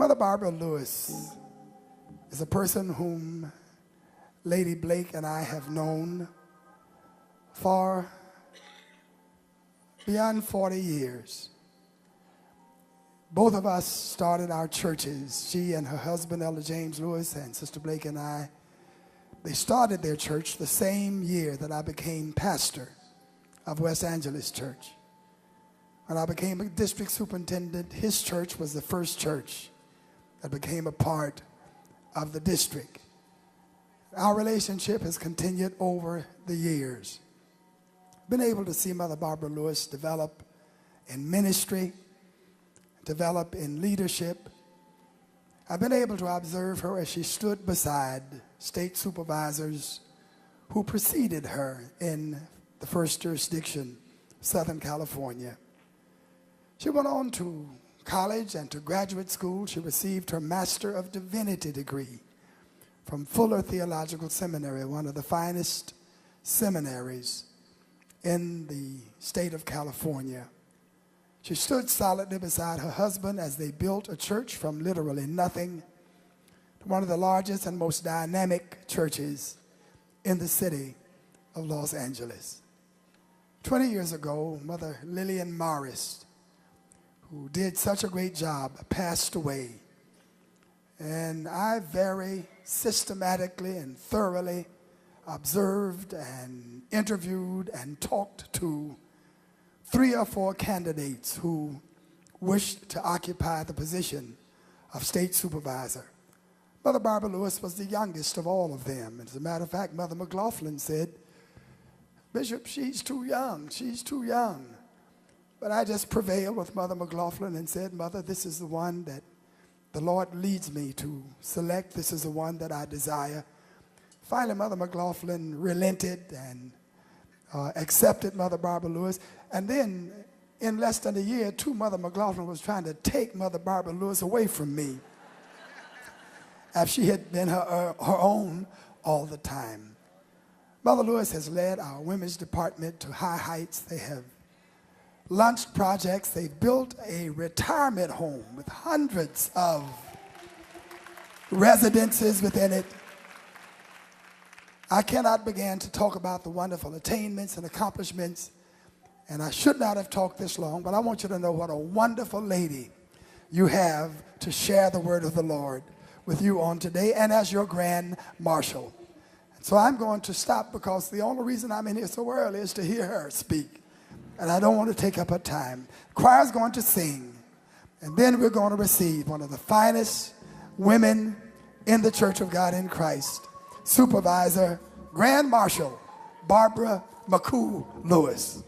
Mother Barbara Lewis is a person whom Lady Blake and I have known for beyond 40 years. Both of us started our churches. She and her husband, Elder James Lewis, and Sister Blake and I, they started their church the same year that I became pastor of West Angeles Church. When I became a district superintendent, his church was the first church that became a part of the district. Our relationship has continued over the years. I've been able to see Mother Barbara Lewis develop in ministry, develop in leadership. I've been able to observe her as she stood beside state supervisors who preceded her in the first jurisdiction, Southern California. She went on to college and to graduate school. She received her Master of Divinity degree from Fuller Theological Seminary, one of the finest seminaries in the state of California. She stood solidly beside her husband as they built a church from literally nothing to one of the largest and most dynamic churches in the city of Los Angeles. 20 years ago, Mother Lillian Morris, who did such a great job, passed away. And I very systematically and thoroughly observed and interviewed and talked to 3 or 4 candidates who wished to occupy the position of state supervisor. Mother Barbara Lewis was the youngest of all of them. And as a matter of fact, Mother McLaughlin said, "Bishop, she's too young, she's too young." But I just prevailed with Mother McLaughlin and said, "Mother, this is the one that the Lord leads me to select. This is the one that I desire." Finally, Mother McLaughlin relented and accepted Mother Barbara Lewis. And then, in less than a year, Mother McLaughlin was trying to take Mother Barbara Lewis away from me, as she had been her own all the time. Mother Lewis has led our women's department to high heights. They have launched projects. They've built a retirement home with hundreds of residences within it. I cannot begin to talk about the wonderful attainments and accomplishments, and I should not have talked this long, but I want you to know what a wonderful lady you have to share the word of the Lord with you on today, and as your Grand Marshal. So I'm going to stop, because the only reason I'm in here so early is to hear her speak. And I don't want to take up her time. The choir's going to sing, and then we're going to receive one of the finest women in the Church of God in Christ, Supervisor, Grand Marshal Barbara McCoo Lewis.